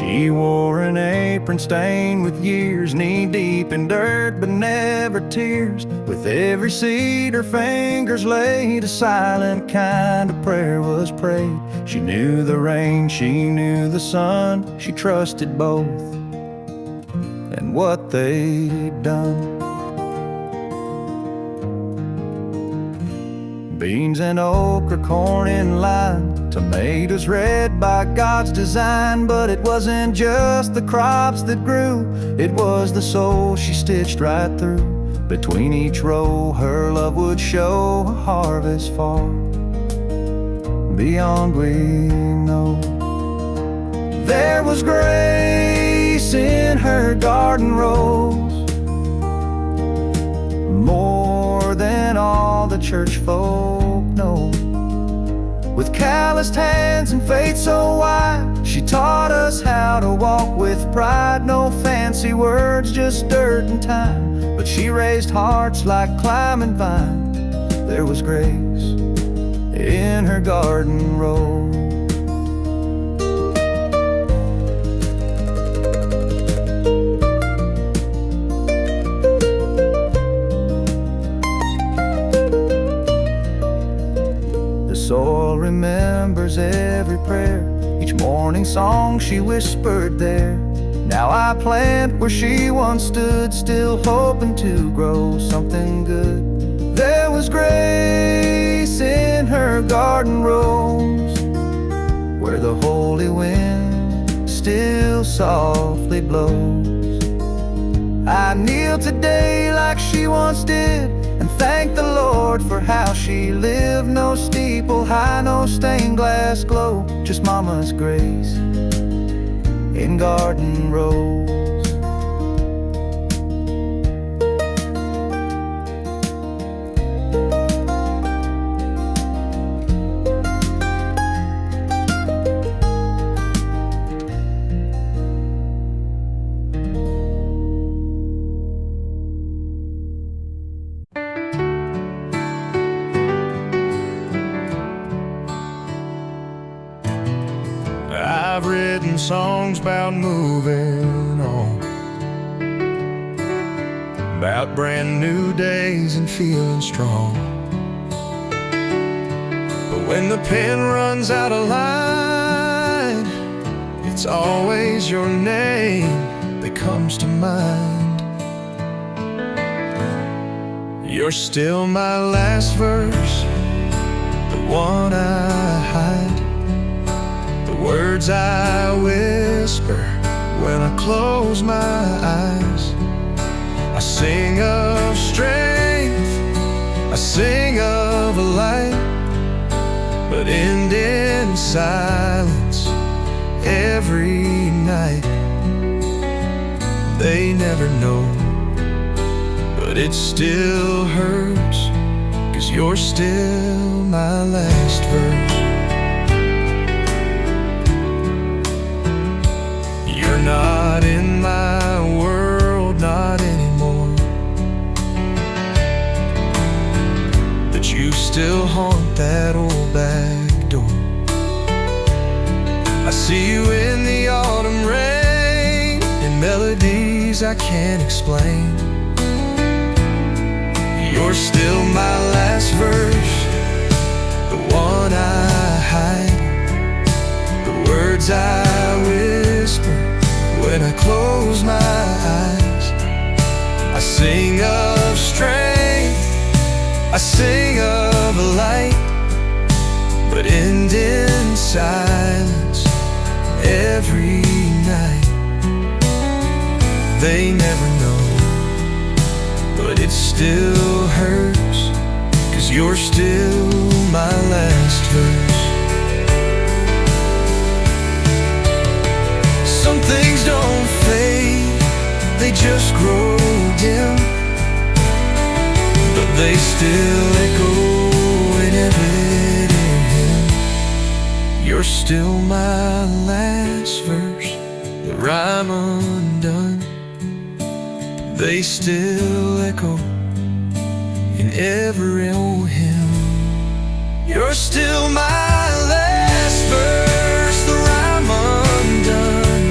She wore an apron stained with years, knee-deep in dirt but never tears. With every seed her fingers laid, a silent kind of prayer was prayed. She knew the rain, she knew the sun, she trusted both and what they'd done. Beans and okra, corn in line, tomatoes red by God's design. But it wasn't just the crops that grew, it was the soul she stitched right through. Between each row her love would show a harvest far beyond we know. There was grace in her garden rows, more than all the church folk know. With calloused hands and faith so wide, she taught us how to walk with pride. No fancy words, just dirt and time, but she raised hearts like climbing vine. There was grace in her garden row. Soil remembers every prayer, each morning song she whispered there. Now I plant where she once stood, still hoping to grow something good. There was grace in her garden rows, where the holy wind still softly blows. I kneel today like she once did, and thank the Lord for how she lived. No steeple high, no stained glass glow, just mama's grace in garden rows. I've written songs about moving on, about brand new days and feeling strong. But when the pen runs out of line, it's always your name that comes to mind. You're still my last verse, the one I hide, words I whisper when I close my eyes. I sing of strength, I sing of a light, but end in silence every night. They never know, but it still hurts, 'cause you're still my last verse. You're not in my world, not anymore, but you still haunt that old back door. I see you in the autumn rain, in melodies I can't explain. You're still my last verse, the one I hide, the words I whisper when I close my eyes. I sing of strength, I sing of a light, but end in silence every night. They never know, but it still hurts, 'cause you're still my last verse. Some things don't fade, they just grow dim, but they still echo in every hymn. You're still my last verse, the rhyme undone. They still echo in every old hymn. You're still my last verse, the rhyme undone.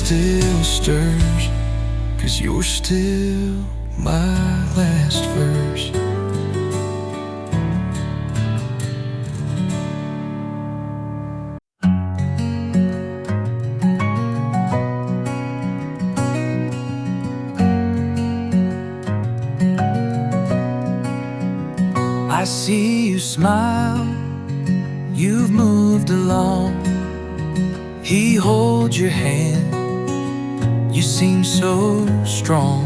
still stirs, 'cause you're still my last verse. I see you smile, you've moved along. He holds your hand, you seem so strong.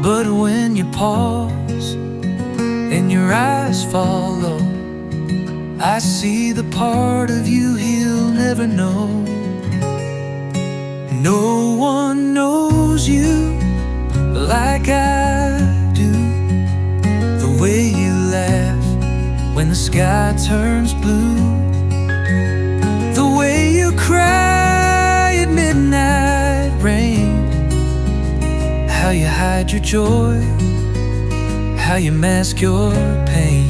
But when you pause and your eyes follow, I see the part of you he'll never know. No one knows you like I do. The way you laugh when the sky turns blue, the way you cry at midnight rain, how you hide your joy, how you mask your pain.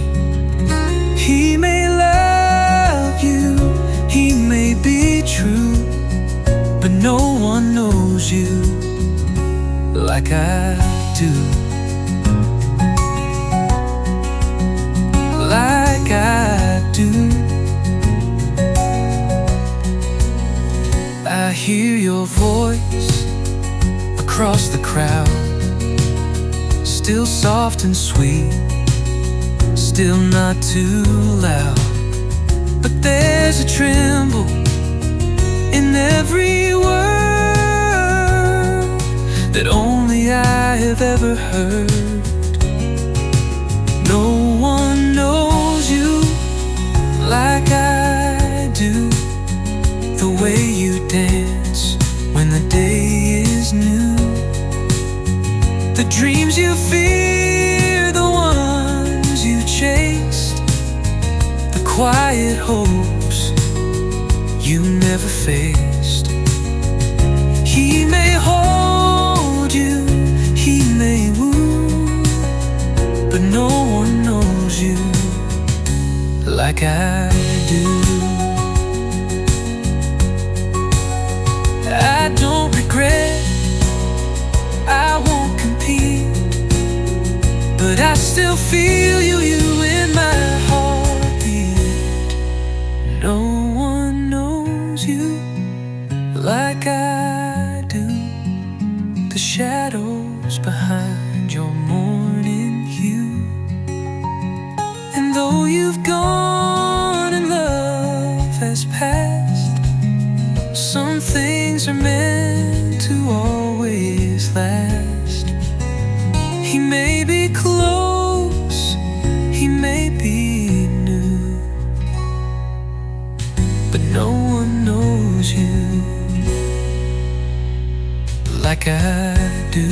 He may love you, he may be true, but no one knows you like I do. Like I do. I hear your voice across the crowd, still soft and sweet, still not too loud. But there's a tremble in every word that only I have ever heard. No one knows you like I do. The way you dance when the day is new, the dreams you fear, the ones you chased, the quiet hopes you never faced. He may hold you, he may woo, but no one knows you like I do. I don't regret, I won't compete, but I still feel you in my heartbeat. No one knows you like I do. The shadows behind your morning hue, and though you've gone and love has passed, some things are meant to always last. He may be close, he may be new, but no one knows you like I do.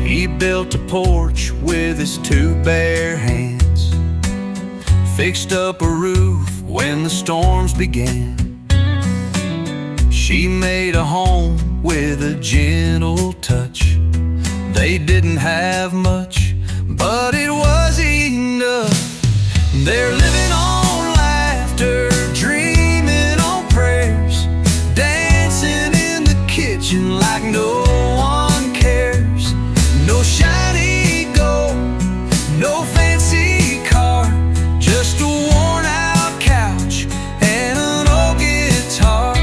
He built a porch with his two bare hands, fixed up a roof when the storms began. She made a home with a gentle touch. They didn't have much, but it was enough. They're living on laughter, dreaming on prayers, dancing in the kitchen like no one cares. No shiny gold, no fancy car, just a worn out couch and an old guitar.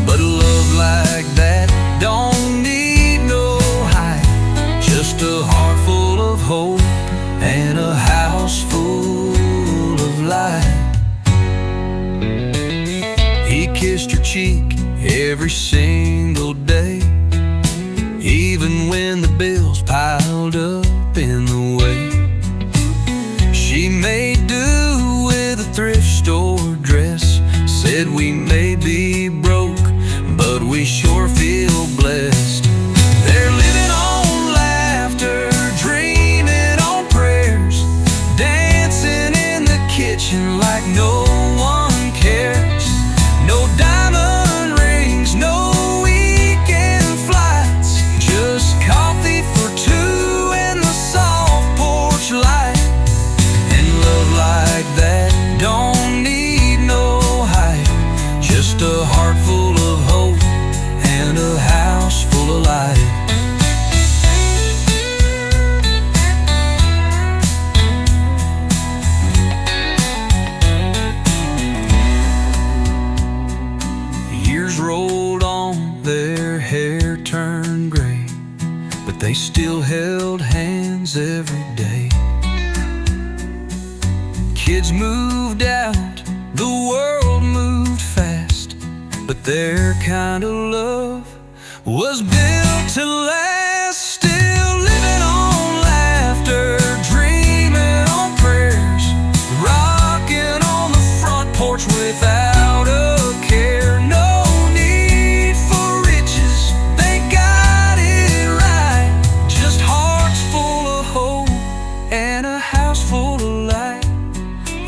But love like that don't need no hype, just a heart full of hope and a house full of light. He kissed her cheek every single day, even when the bills piled up in the way. She made do with a thrift store dress, said we may be broke, but we sure feel blessed. They're living on laughter, dreaming on prayers, Years rolled on, their hair turned gray, but they still held hands every day. Kids moved out, the world moved fast, but their kind of love was built to last. Still living on laughter, dreaming on prayers, rocking on the front porch without a care. No need for riches, they got it right. Just hearts full of hope and a house full of light.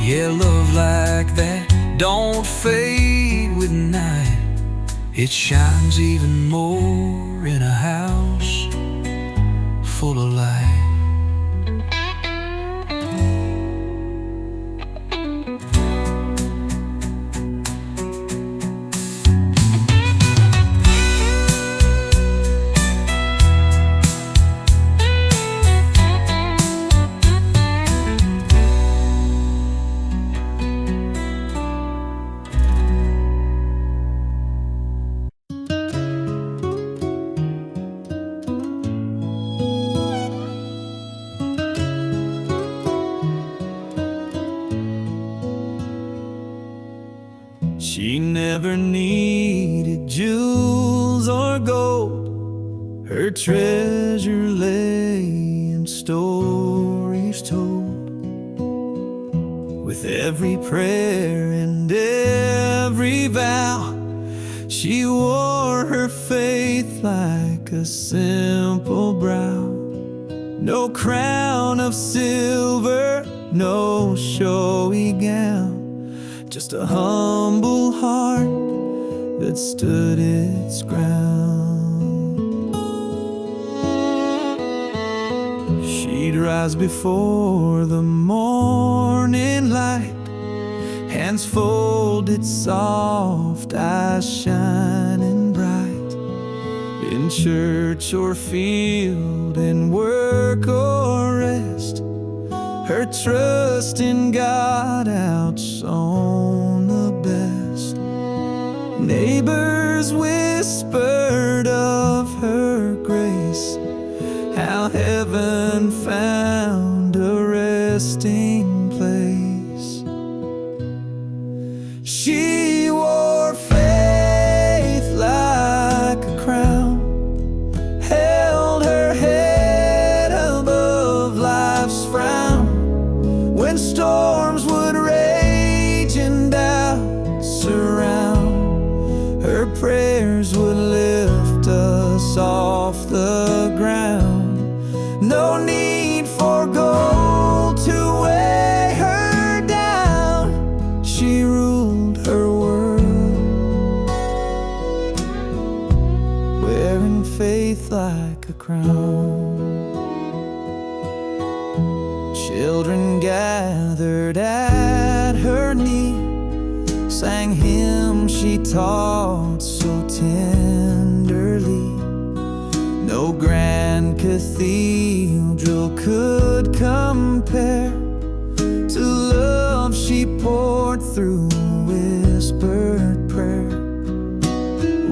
Yeah, love like that don't fade with night. It shines even more in a house full of light. She never needed jewels or gold. Her treasure lay in stories told. With every prayer and every vow, she wore her faith like a simple brow. No crown of silver, no showy gown, just a humble heart that stood its ground. She'd rise before the morning light, hands folded soft, eyes shining bright. In church or field, in work or rest, her trust in God outshone the best. Neighbors whispered of her grace, how heaven found a resting place. She wore faith like a crown, held her head above life's frown. When storms would rage and doubts surround, her prayers would lift us off the ground. No need for gold to weigh her down. She ruled her world, wearing faith like a crown. Children gathered at her knee, sang hymns she taught so tenderly. No grand cathedral could compare to love she poured through whispered prayer.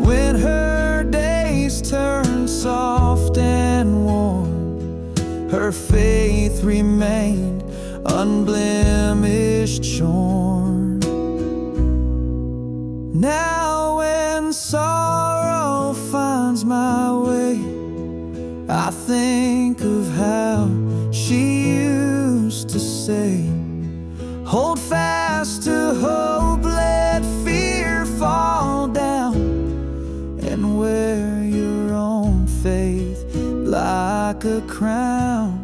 When her days turned soft and warm, her faith remained unblemished, shorn. Now when sorrow finds my way, I think of how she used to say, hold fast to hope, let fear fall down, and wear your own faith like a crown.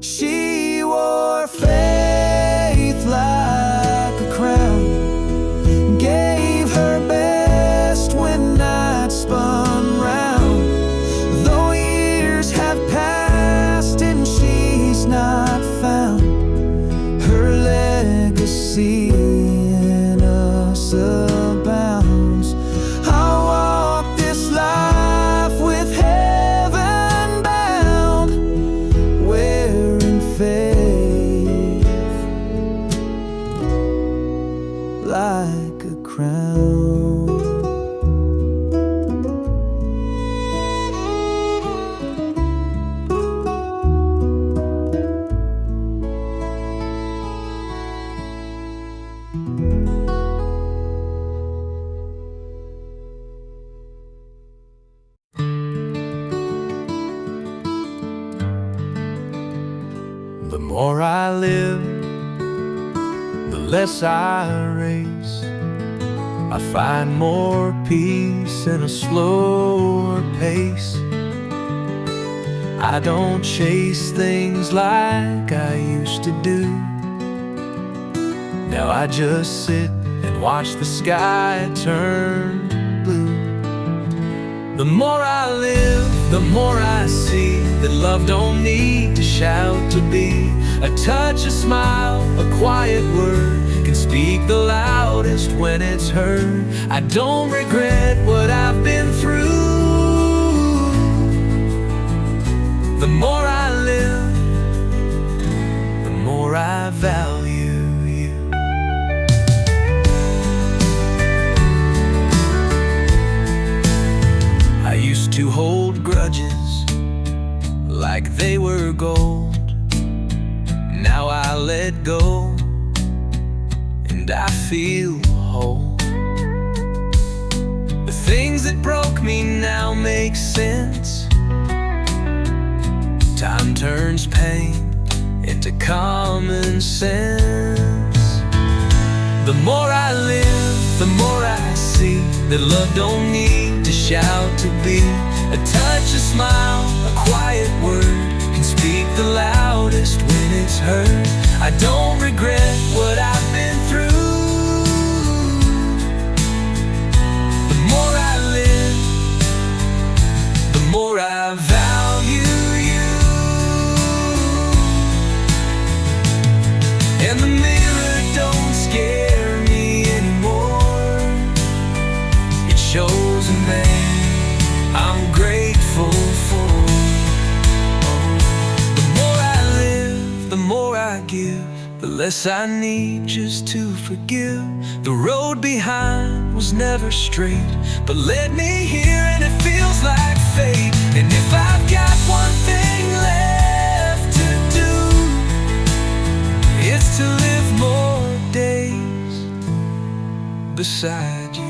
She wore faith like a crown, gave her best when night spun round. Though years have passed and she's not found, her legacy in us abounds. I walk this life with heaven The more I live, the less I race. I find more peace in a slower pace. I don't chase things like I used to do. Now I just sit and watch the sky turn blue. The more I live, the more I see that love don't need to shout to be. A touch, a smile, a quiet word can speak the loudest when it's heard. I don't regret what I've been through. The more I live, the more I value you. I used to hold grudges like they were gold. Now I let go and I feel whole. The things that broke me now make sense. Time turns pain into common sense. The more I live, the more I see that love don't need to shout to be. A touch, a smile, a quiet word can speak the loudest when it's heard. I don't regret what I've been through. The more I live, the more I value you. And the mirror don't scare me anymore. It shows a man I'm grateful for. The more I live, the more I give, the less I need just to forgive. The road behind was never straight, but led me here and it feels like fate. And if I've got one thing left to do, it's to live more days beside you.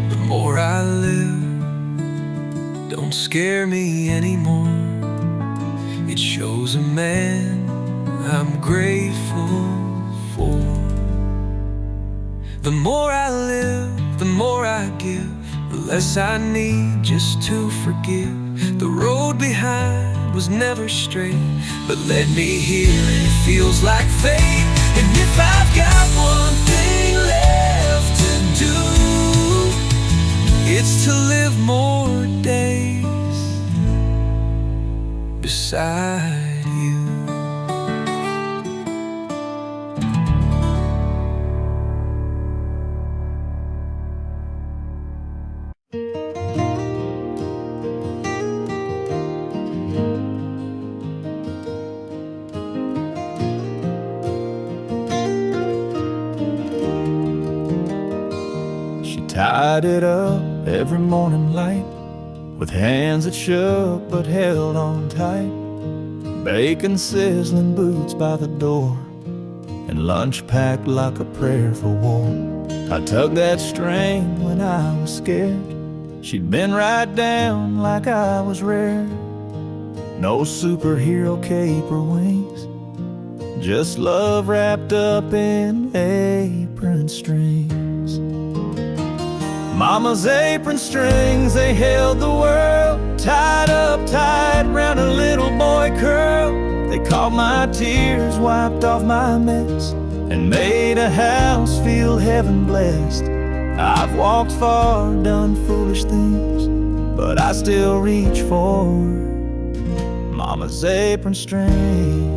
The more I live, don't scare me anymore. It shows a man I'm grateful for. The more I live, the more I give, the less I need just to forgive. The road behind was never straight, but led me here and it feels like fate. And if I've got one thing left to do, it's to live more days beside you. Tied it up every morning light, with hands that shook but held on tight. Bacon sizzling, boots by the door, and lunch packed like a prayer for war. I tugged that string when I was scared. She'd been right down like I was rare. No superhero cape or wings, just love wrapped up in apron strings. Mama's apron strings, they held the world, tied up tight round a little boy curl. They caught my tears, wiped off my mess, and made a house feel heaven blessed. I've walked far, done foolish things, but I still reach for Mama's apron strings.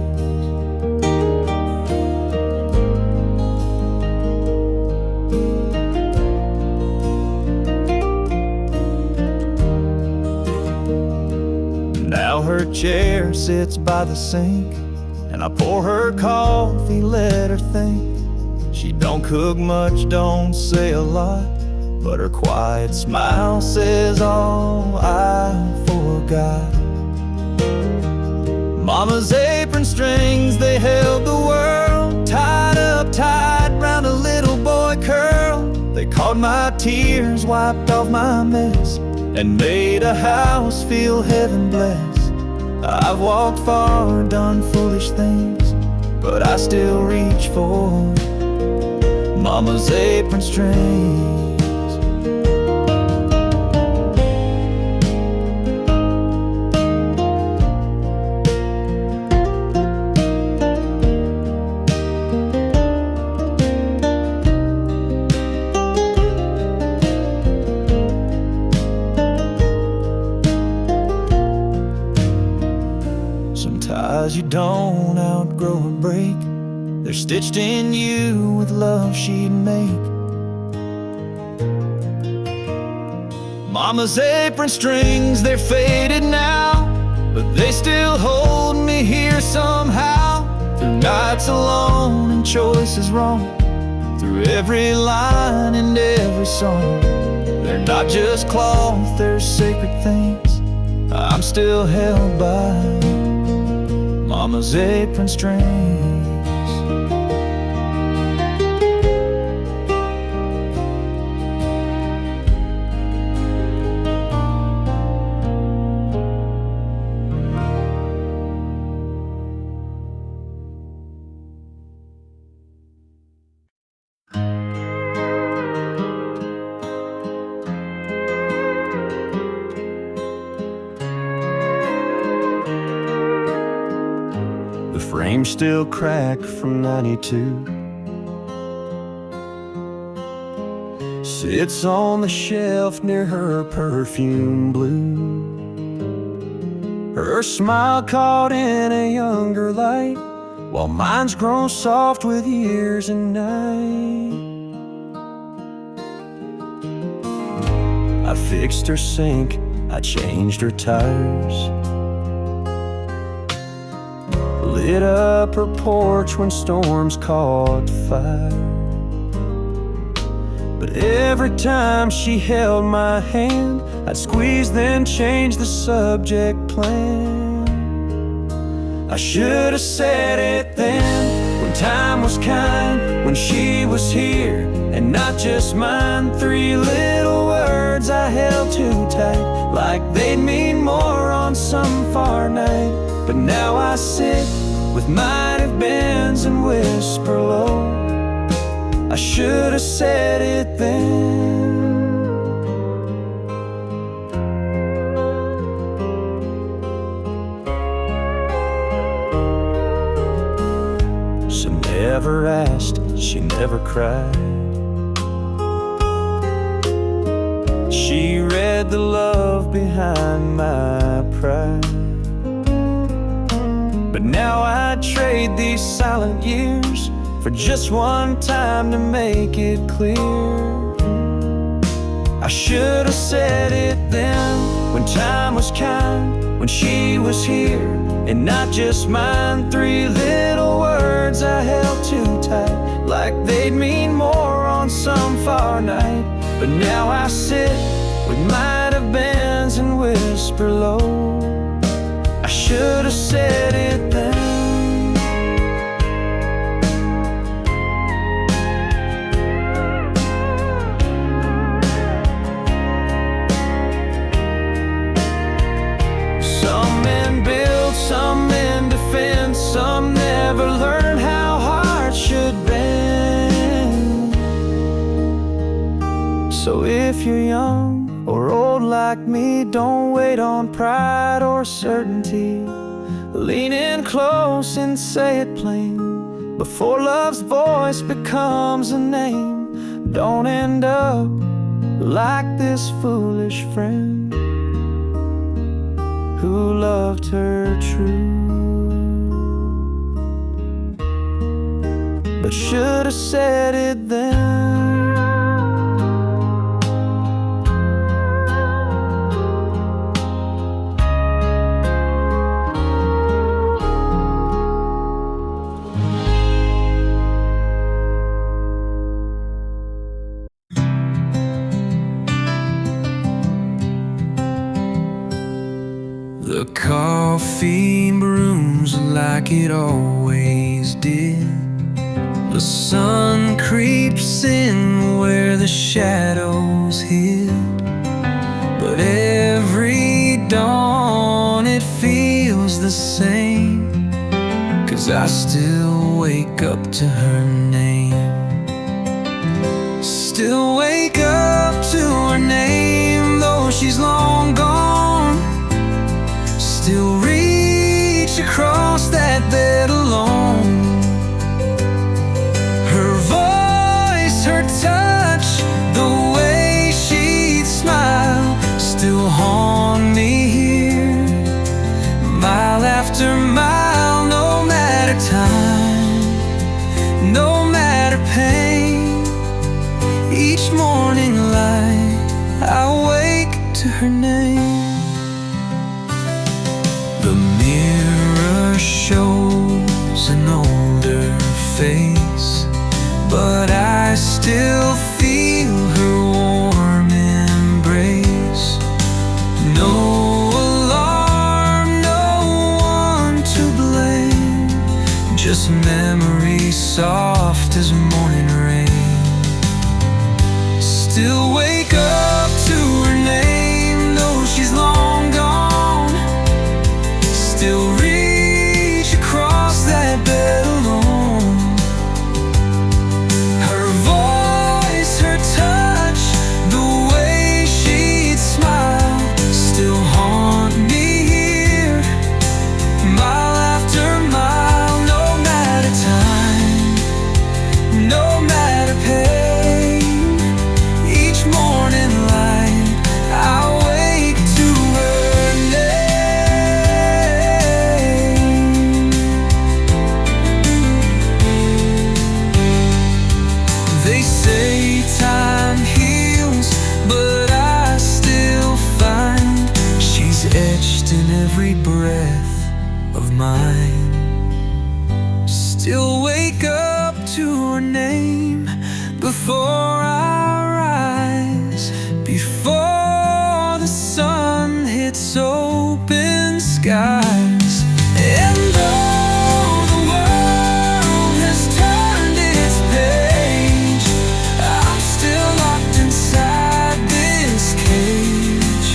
Now her chair sits by the sink, and I pour her coffee, let her think. She don't cook much, don't say a lot, but her quiet smile says all I forgot. Mama's apron tears, wiped off my mess, and made a house feel heaven blessed. I've walked far, done foolish things, but I still reach for Mama's apron strings. Sometimes you don't outgrow a break. They're stitched in you with love she'd make. Mama's apron strings, they're faded now, but they still hold me here somehow. Through nights alone and choices wrong, through every line and every song. They're not just cloth, they're sacred things. I'm still held by Mama's apron strings. Frame still cracked from '92, sits on the shelf near her perfume blue. Her smile caught in a younger light, while mine's grown soft with years and night. I fixed her sink, I changed her tires, lit up her porch when storms caught fire. But every time she held my hand, I'd squeeze then change the subject plan. I should have said it then, when time was kind, when she was here and not just mine. 3 little words I held too tight, like they'd mean more on some far night. But now I sit with might have beens and whisper low, I should have said it then. She never asked, she never cried. She read the love behind my pride. But now I trade these silent years for just one time to make it clear. I should have said it then, when time was kind, when she was here and not just mine. 3 little words I held too tight, like they'd mean more on some far night. But now I sit with might have beens and whisper low, I should have said it then. Some men build, some men defend, some never learn how hearts should bend. So if you're young or old like me, don't wait on pride or certainty. Lean in close and say it plain before love's voice becomes a name. Don't end up like this foolish friend who loved her true, but should have said it then. The coffee brooms like it always did. The sun creeps in where the shadows hid, but every dawn it feels the same, 'cause I still wake up to her name. Still wake up to her name, though she's long gone. Still reach across that bed alone. Her voice, her touch, the way she'd smile, still haunt me here, mile after mile. No matter time, no matter pain, each morning light I wake to her name. The mirror shows an older face, but I still feel her warm embrace. No alarm, no one to blame, just memories soft as morning rain. Still wake up to her name, though she's long gone. Still reach across that bed alone. Her voice, her touch, the way she'd smile, still haunt me here, mile after mile. No matter time, no matter pain, each morning light I wake to her name. They say time heals, but I still find she's etched in every breath of mine. Still wake up to her name before I rise, before the sun hits open skies. And though the world has turned its page, I'm still locked inside this cage,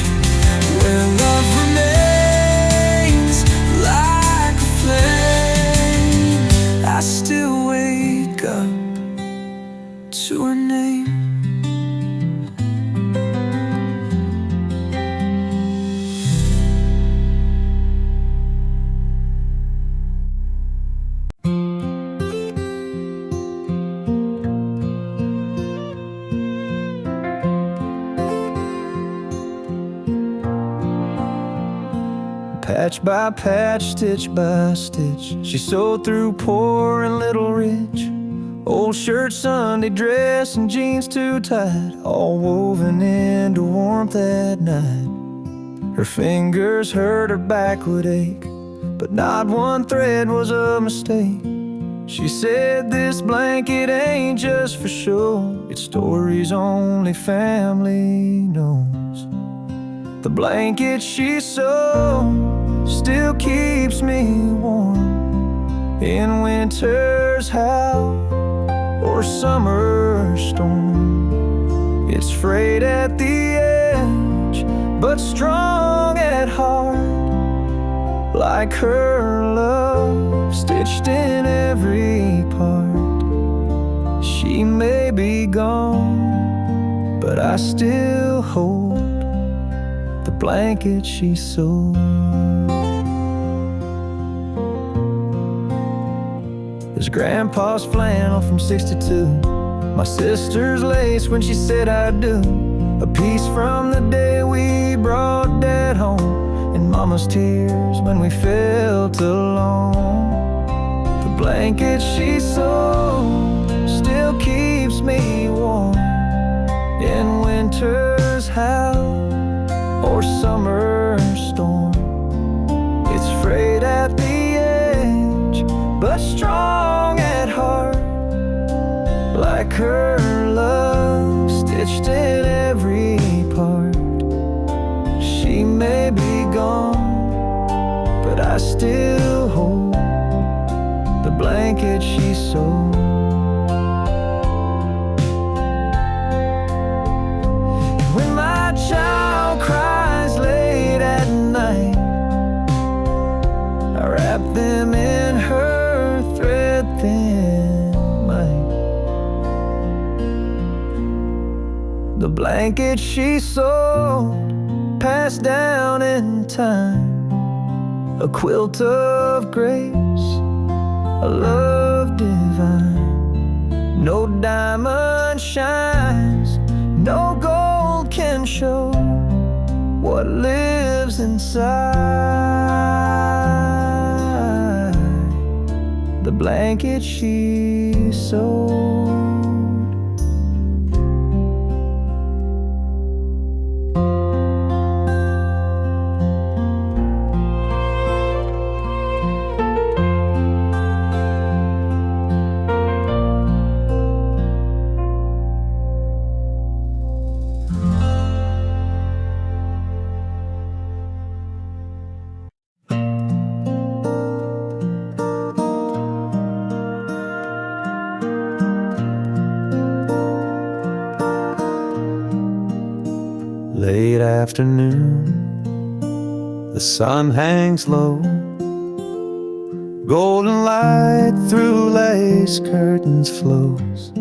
where love remains like a flame. I still wake up to her name. Patch by patch, stitch by stitch, she sewed through poor and little rich. Old shirt, Sunday dress, and jeans too tight, all woven into warmth at night. Her fingers hurt, her back would ache, but not one thread was a mistake. She said, this blanket ain't just for show, it's stories only family knows. The blanket she sewed still keeps me warm in winter's howl or summer storm. It's frayed at the edge, but strong at heart, like her love stitched in every part. She may be gone, but I still hold the blanket she sewed. There's Grandpa's flannel from '62, my sister's lace when she said I do, a piece from the day we brought Dad home, and Mama's tears when we felt alone. The blanket she sewed still keeps me warm in winter's howl or summer storm. It's frayed at the edge, but strong at heart, like her love stitched in every part. She may be gone, but I still hold the blanket she sewed. blanket she sewed, passed down in time, a quilt of grace, a love divine. No diamond shines, no gold can show what lives inside the blanket she sewed. Late afternoon, the sun hangs low, golden light through lace curtains flows.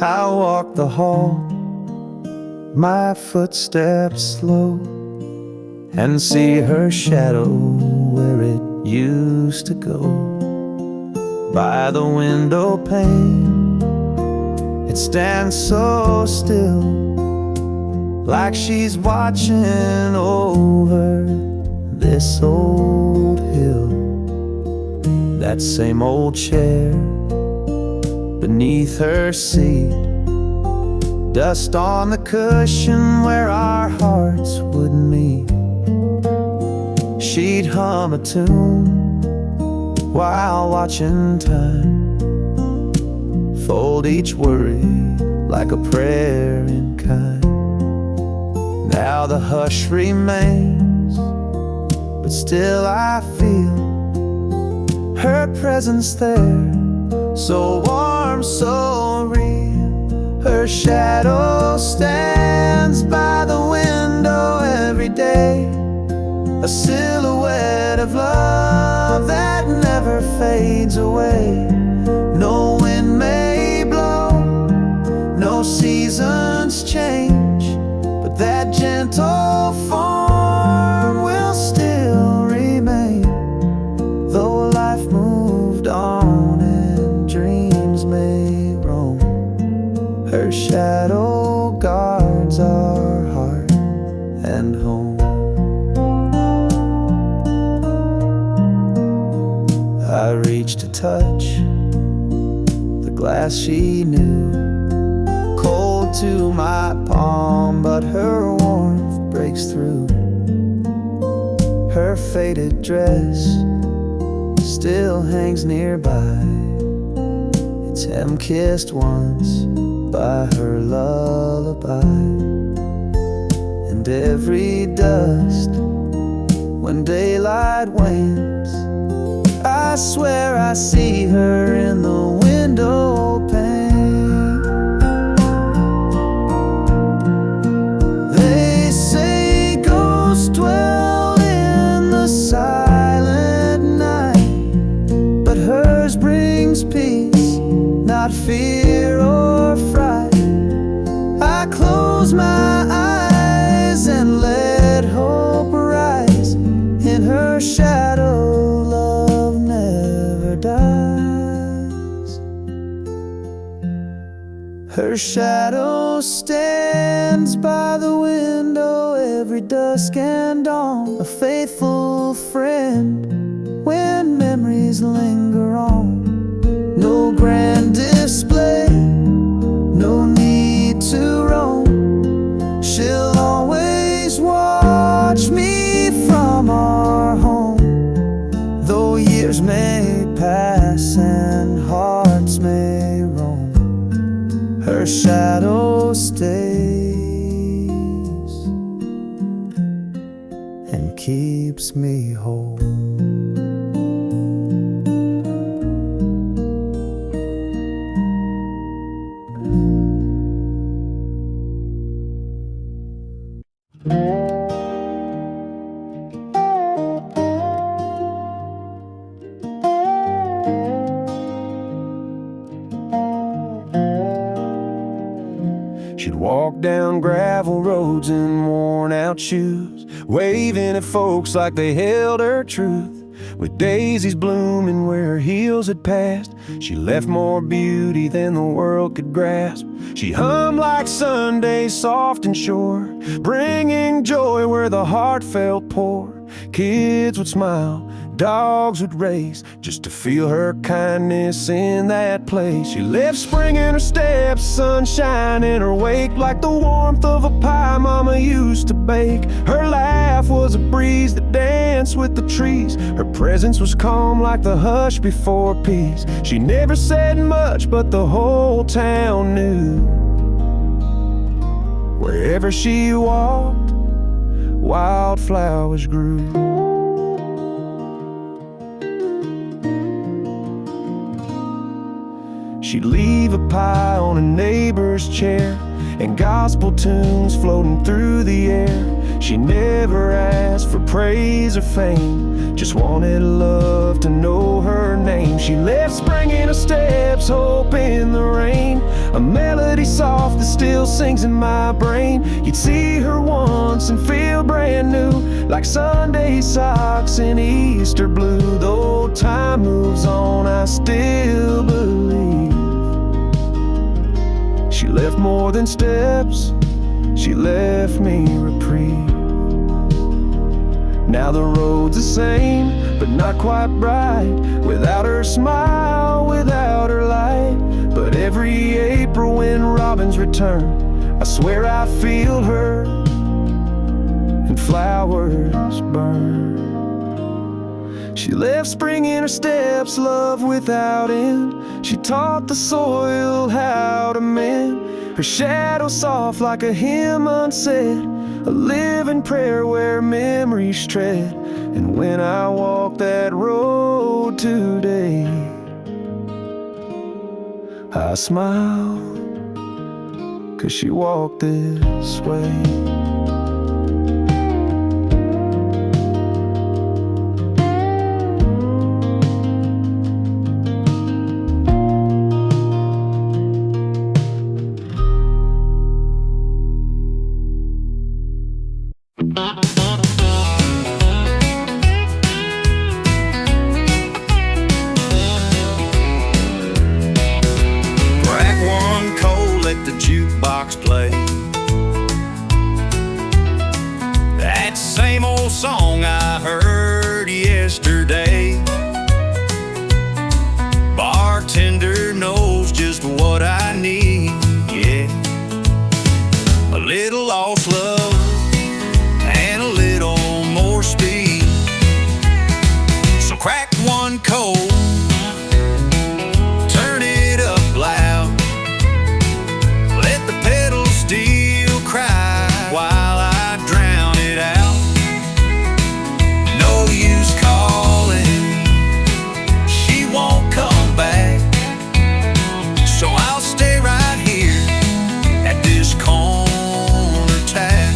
I walk the hall, my footsteps slow, and see her shadow where it used to go. By the window pane, it stands so still, like she's watching over this old hill. That same old chair beneath her seat, dust on the cushion where our hearts would meet. She'd hum a tune while watching time, fold each worry like a prayer in kind. Now the hush remains, but still I feel her presence there, so warm, so real. Her shadow stands by the window every day, a silhouette of love that never fades away. No wind may blow, no seasons change, but that gentle form will still remain. Though life moved on and dreams may roam, her shadow guards our heart and home. I reach to touch the glass she knew, cold to my palm, but her warmth breaks through. Her faded dress still hangs nearby, its hem kissed once by her lullaby. And every dust, when daylight wanes, I swear I see her in the window pane. They say ghosts dwell in the silent night, but hers brings peace, not fear or fright. I close my eyes and let hope rise. In her shadow, love never dies. Her shadow stands by the window every dusk and dawn, a faithful friend when memories linger on. No grand display, no need to roam, she'll always watch me from our home. Though years may pass and hearts may roam, her shadow stays and keeps me whole. walked down gravel roads in worn-out shoes, waving at folks like they held her truth. With daisies blooming where her heels had passed, she left more beauty than the world could grasp. She hummed like Sunday, soft and sure, bringing joy where the heart felt poor. Kids would smile, dogs would race, just to feel her kindness in that place. She left spring in her steps, sunshine in her wake, like the warmth of a pie Mama used to bake. Her laugh was a breeze that danced with the trees. Her presence was calm like the hush before peace. She never said much, but the whole town knew. Wherever she walked, wildflowers grew. She'd leave a pie on a neighbor's chair, and gospel tunes floating through the air. She never asked for praise or fame, just wanted love to know her name. She left spring in her steps, hope in the rain, a melody soft that still sings in my brain. You'd see her once and feel brand new, like Sunday socks in Easter blue. Though time moves on, I still believe she left more than steps, she left me reprieve. Now the road's the same, but not quite bright, without her smile, without her light. But every April when robins return, I swear I feel her, and flowers burn. She left spring in her steps, love without end. She taught the soil how to mend. Her shadow soft like a hymn unsaid, a living prayer where memories tread. And when I walk that road today, I smile, 'cause she walked this way. Crack one coal, let the jukebox play that same old song I heard yesterday. Bartender knows just what I need, yeah. A little lost love and a little more speed. So crack one coal, turn it up loud, let the pedal steel cry while I drown it out. No use calling, she won't come back, so I'll stay right here at this corner tap.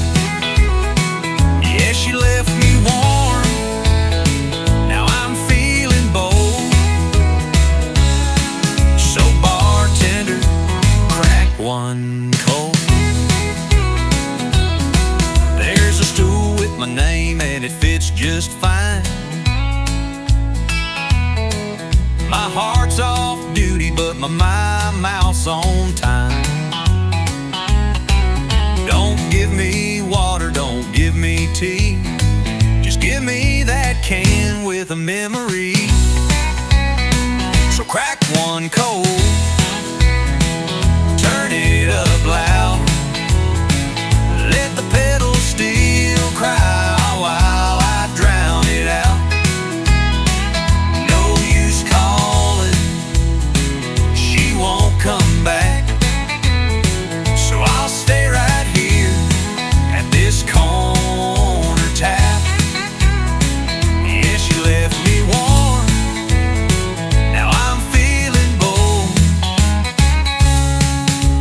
Yeah, she left me warm, now I'm feeling bold. So bartender, crack one cold. There's a stool with my name and it fits just fine. My heart's off duty, but my mouth's on time. Don't give me water, don't give me tea, just give me that can with a memory. So crack one cold, turn it up loud, let the pedal steel cry while I drown it out. No use calling, she won't come back, so I'll stay right here at this corner tap. Yeah, she left me warm, now I'm feeling bold.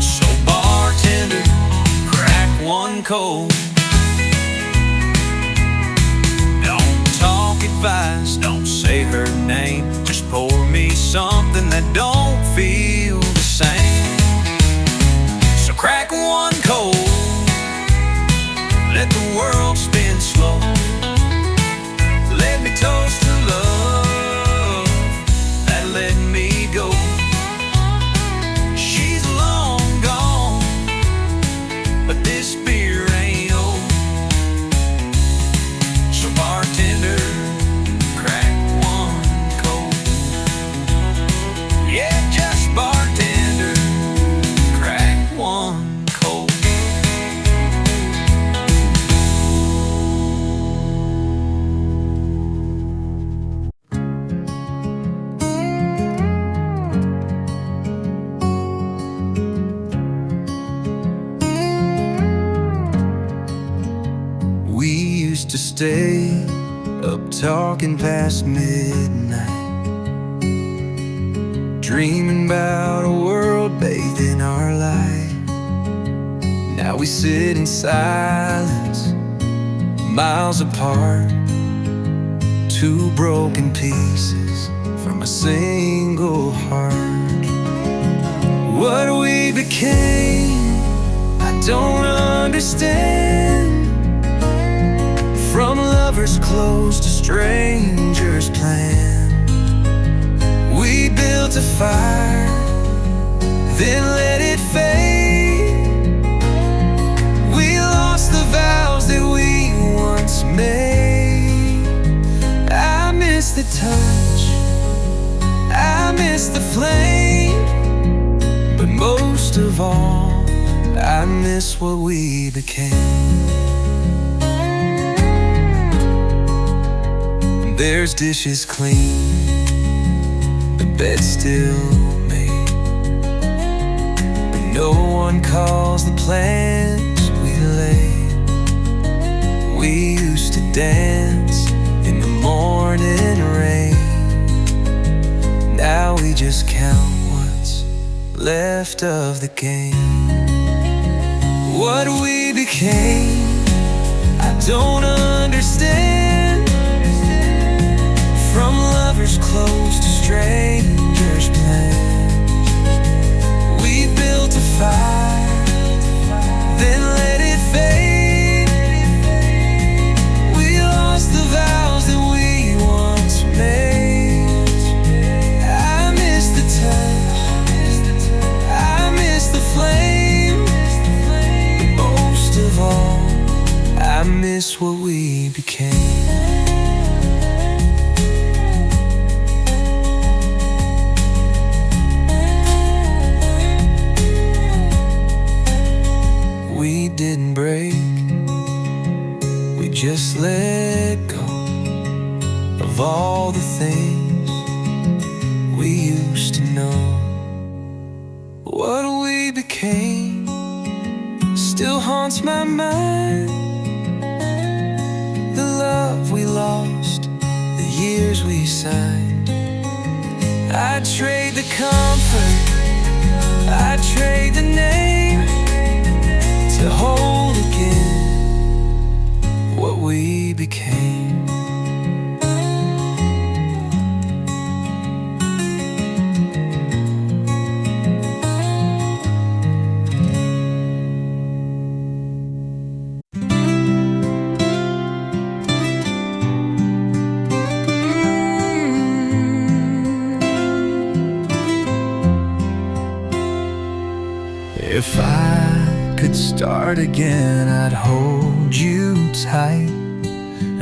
So bartender, crack one cold. Don't talk advice, don't say her name, just pour me something that don't feel the same. So crack one cold. stay up talking past midnight, dreaming about a world bathed in our light. Now we sit in silence, miles apart, two broken pieces from a single heart. What we became, I don't understand. From lovers close to strangers' plan, we built a fire, then let it fade. We lost the vows that we once made. I miss the touch, I miss the flame, but most of all, I miss what we became. There's dishes clean, the bed still made, but no one calls the plans we laid. We used to dance in the morning rain. Now we just count what's left of the game. What we became, I don't understand. From lovers close to strangers' plans, we built a fire, then let it fade. We lost the vows that we once made. I miss the touch, I miss the flame, but most of all, I miss what we became. We didn't break, we just let go of all the things we used to know. What we became still haunts my mind. The love we lost, the years we signed. I'd trade the comfort, I'd trade the name, to hold again what we became. If I could start again, I'd hold you tight.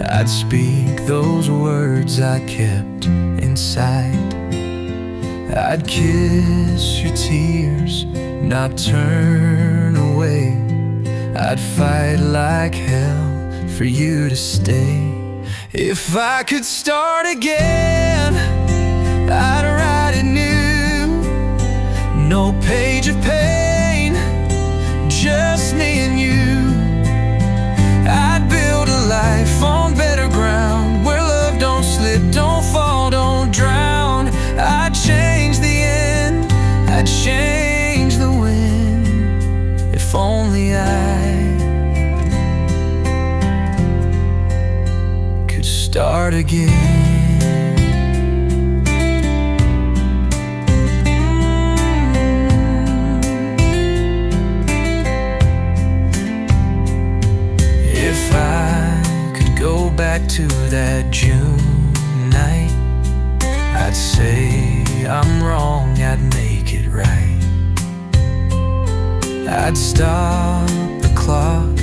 I'd speak those words I kept inside. I'd kiss your tears, not turn away. I'd fight like hell for you to stay. If I could start again, I'd write it new. No page of pain, just me and you. I'd build a life on better ground, where love don't slip, don't fall, don't drown. I'd change the end, I'd change the wind, if only I could start again. Back to that June night, I'd say I'm wrong, I'd make it right. I'd stop the clock,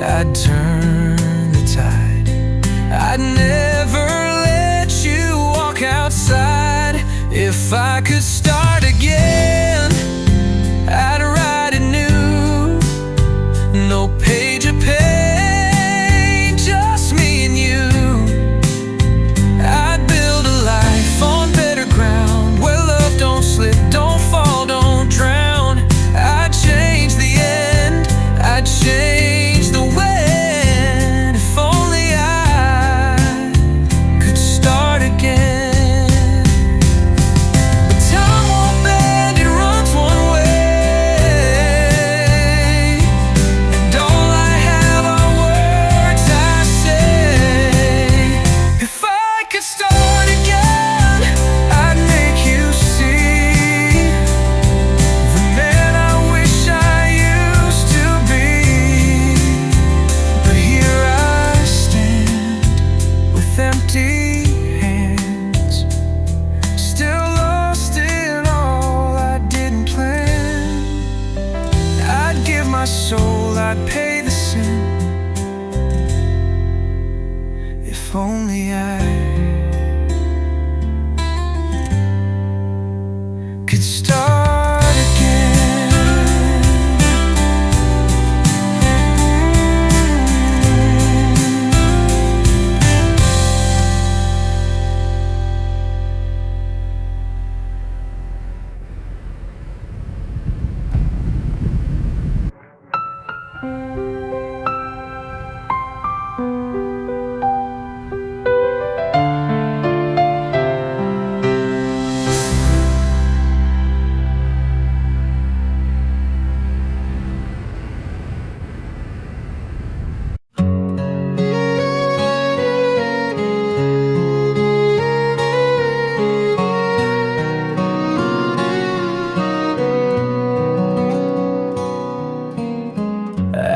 I'd turn the tide. I'd never let you walk outside. If I could start again, I'd write it new. No page of pain, change the wind, if only I I'd pay the sin. If only I could start again.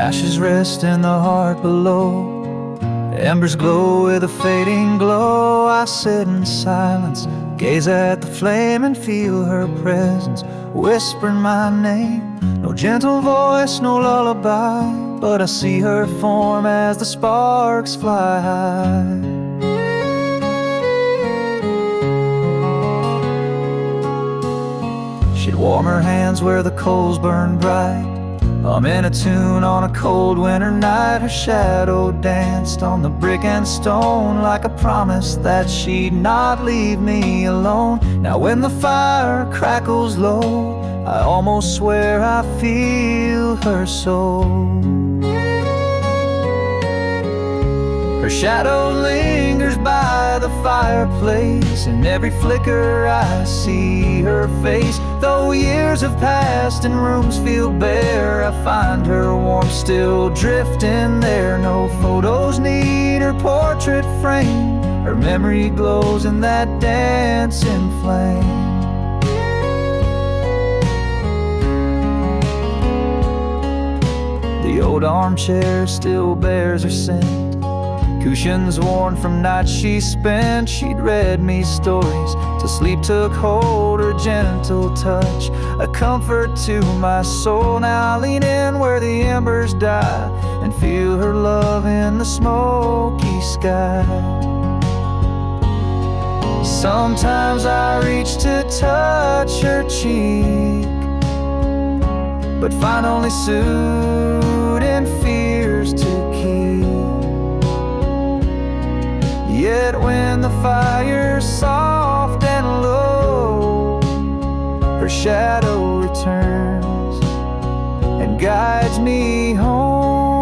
Ashes rest in the heart below. Embers glow with a fading glow. I sit in silence, gaze at the flame and feel her presence, whispering my name. No gentle voice, no lullaby, but I see her form as the sparks fly high. She'd warm her hands where the coals burn bright. I'm in a tune on a cold winter night. Her shadow danced on the brick and stone, like a promise that she'd not leave me alone. Now when the fire crackles low, I almost swear I feel her soul. Her shadow lingers by the fireplace. In every flicker I see her face. Though years have passed and rooms feel bare, I find her warmth still drifting there. No photos need her portrait frame. Her memory glows in that dancing flame. The old armchair still bears her scent. Cushions worn from nights she spent. She'd read me stories till sleep took hold. Her gentle touch, a comfort to my soul. Now I lean in where the embers die and feel her love in the smoky sky. Sometimes I reach to touch her cheek, but find only soothing fears to keep. Yet when the fire's soft and low, her shadow returns and guides me home.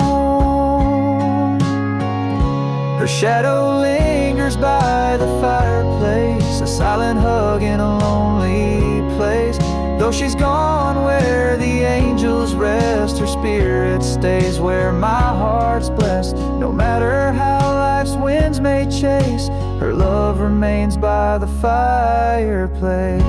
Her shadow lingers by the fireplace, a silent hug in a lonely place. Though she's gone where the angels rest, her spirit stays where my heart's blessed. No matter how life's winds may chase, her love remains by the fireplace.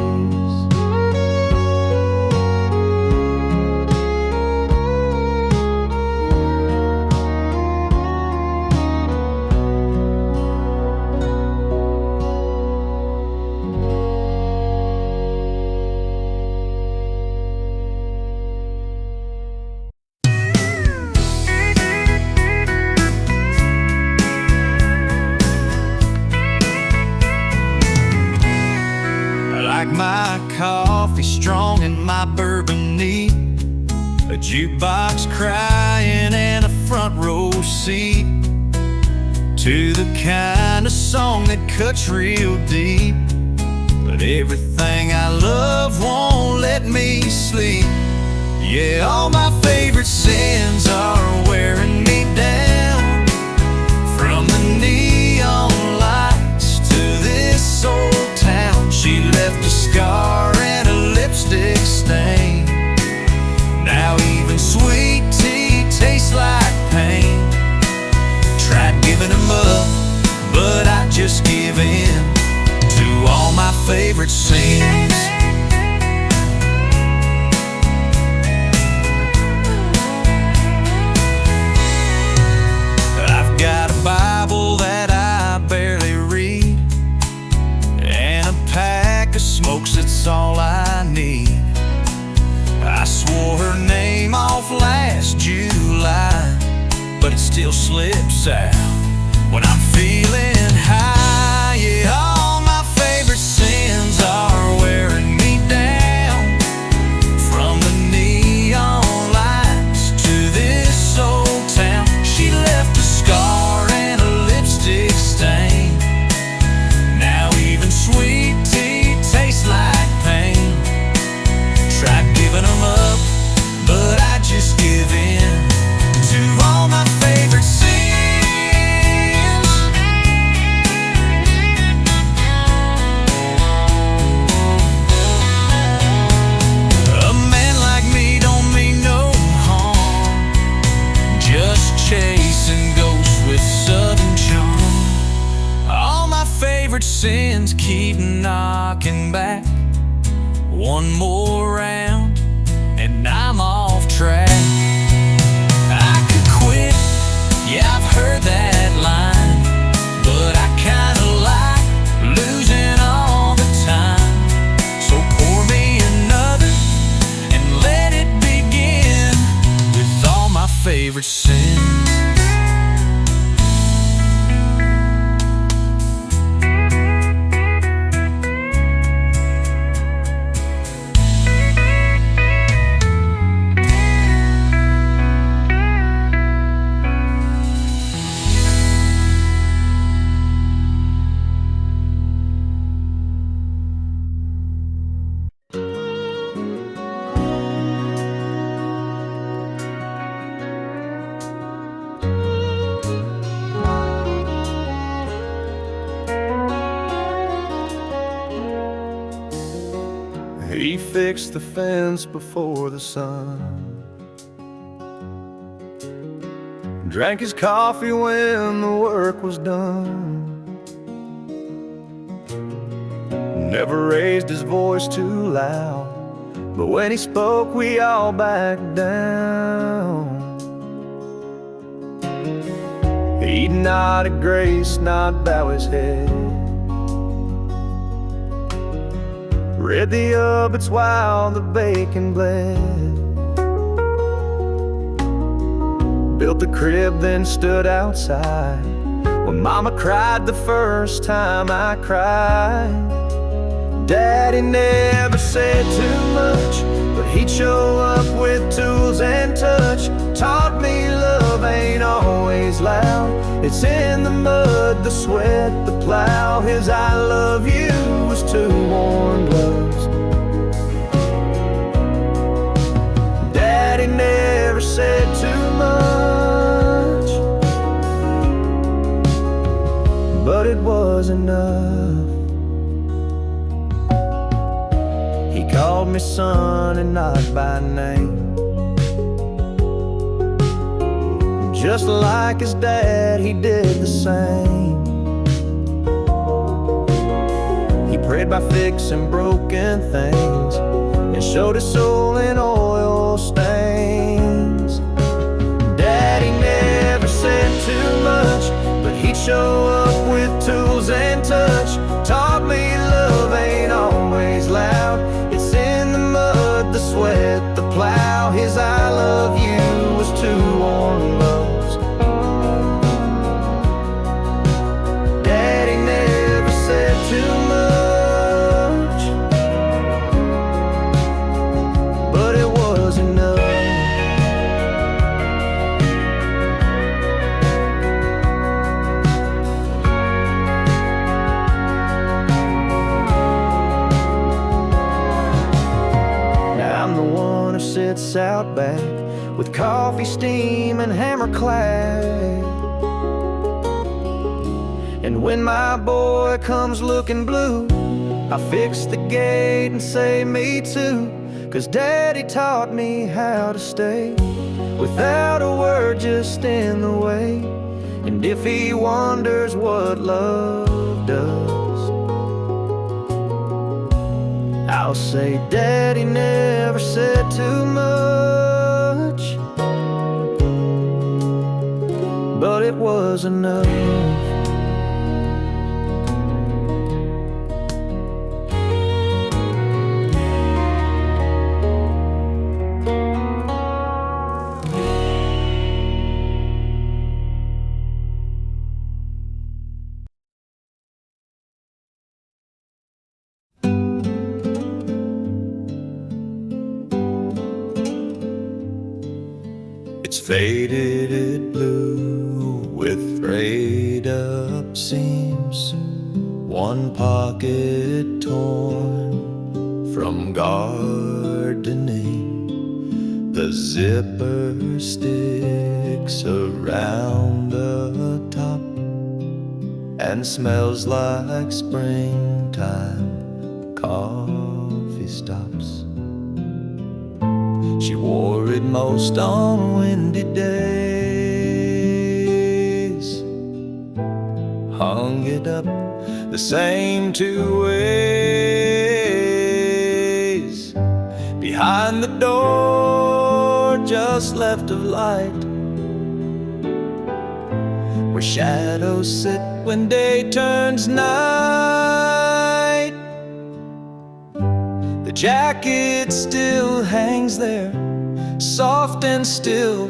Like my coffee strong and my bourbon neat, a jukebox crying and a front row seat to the kind of song that cuts real deep. But everything I love won't let me sleep. Yeah, all my favorite sins are wearing me down, from the neon lights to this old town. She left a scar and a lipstick stain. Now even sweet tea tastes like pain. Tried giving them up, but I just give in to all my favorite sins. I've got a Bible that I barely read, and a pack of smokes, that's all I need. I swore her name off last July. still slips out when I'm feeling high. Yeah, all my favorite sins are wearing me down. From the neon lights to this old town, she left a scar and a lipstick stain. Now even sweet tea tastes like pain. Tried giving them up, but I just give in to all my favorite sins. A man like me don't mean no harm, just chasing ghosts with southern charm. All my favorite sins keep knocking back. One more round and I'm off track. I could quit, yeah, I've heard that line, but I kinda like losing all the time. So pour me another and let it begin with all my favorite sins. He fixed the fence before the sun, drank his coffee when the work was done, never raised his voice too loud, but when he spoke we all backed down. He'd nod at grace, not bow his head, read the obits while the bacon bled, built the crib then stood outside when Mama cried the first time I cried. Daddy never said too much, but he'd show up with tools and touch. Taught me love ain't always loud, it's in the mud, the sweat, the plow. His I love you was two worn gloves. Daddy never said too much, but it was enough. He called me son and not by name, just like his dad, he did the same. He prayed by fixing broken things and showed his soul in oil stains. Daddy never said too much, but he'd show up with tools and touch. Taught me love ain't always loud, it's in the mud, the sweat, the plow. His I love you was two warm loves. Daddy never said too much, but it was enough. Now I'm the one who sits out back with coffee, steam, and hammer clad. And when my boy comes looking blue, I fix the gate and say me too. 'Cause Daddy taught me how to stay without a word, just in the way. And if he wonders what love does, I'll say Daddy never said too much, but it was enough. It's faded blue with frayed up seams, one pocket torn from gardening. The zipper sticks around the top and smells like springtime coffee stops. She wore it most on windy days, hung it up the same two ways, behind the door just left of light, where shadows sit when day turns night. The jacket still hangs there, soft and still,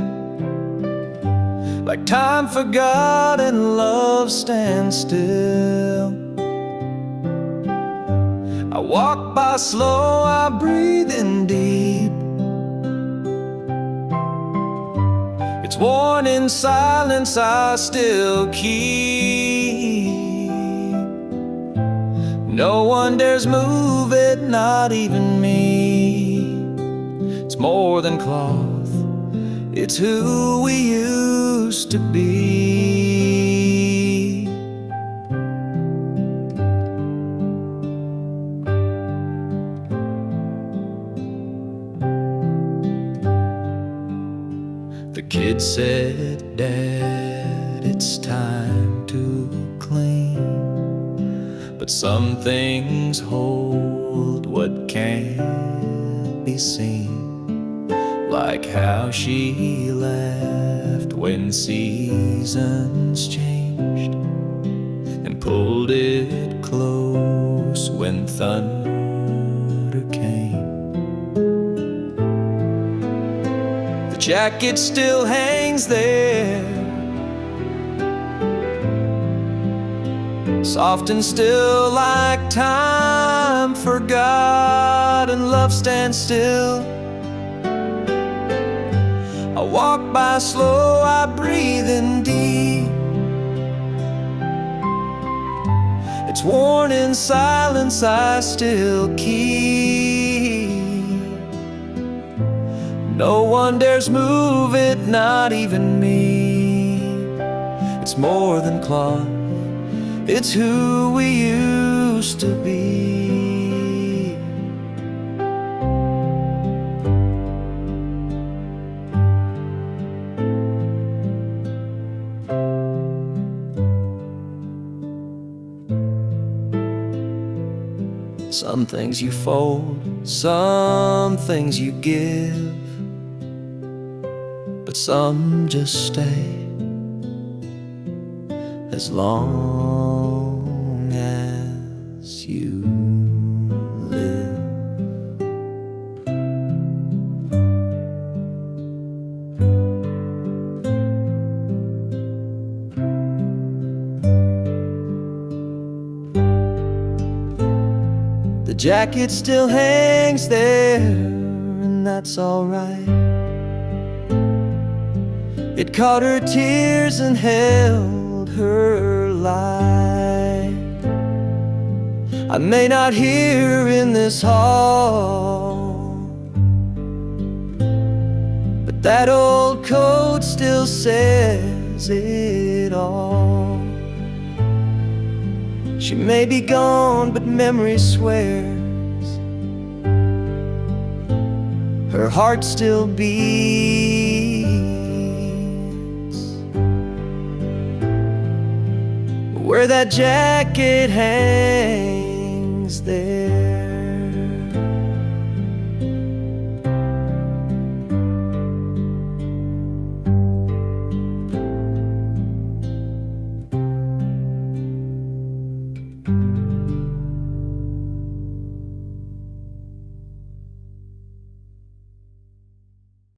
like time forgot and love stands still. I walk by slow, I breathe in deep. It's worn in silence, I still keep. No one dares move it, not even me. It's more than cloth, it's who we used to be. The kid said, "Dad, it's time to clean." But some things hold what can't be seen, like how she laughed when seasons changed, and pulled it close when thunder came. The jacket still hangs there, soft and still, like time forgot and love stands still. I walk by slow, I breathe in deep. It's worn in silence, I still keep. No one dares move it, not even me. It's more than cloth, it's who we used to be. Some things you fold, some things you give, but some just stay as long as you live. The jacket still hangs there, and that's alright. It caught her tears and held her light. I may not hear in this hall, but that old coat still says it all. She may be gone, but memory swears her heart still beats where that jacket hangs there.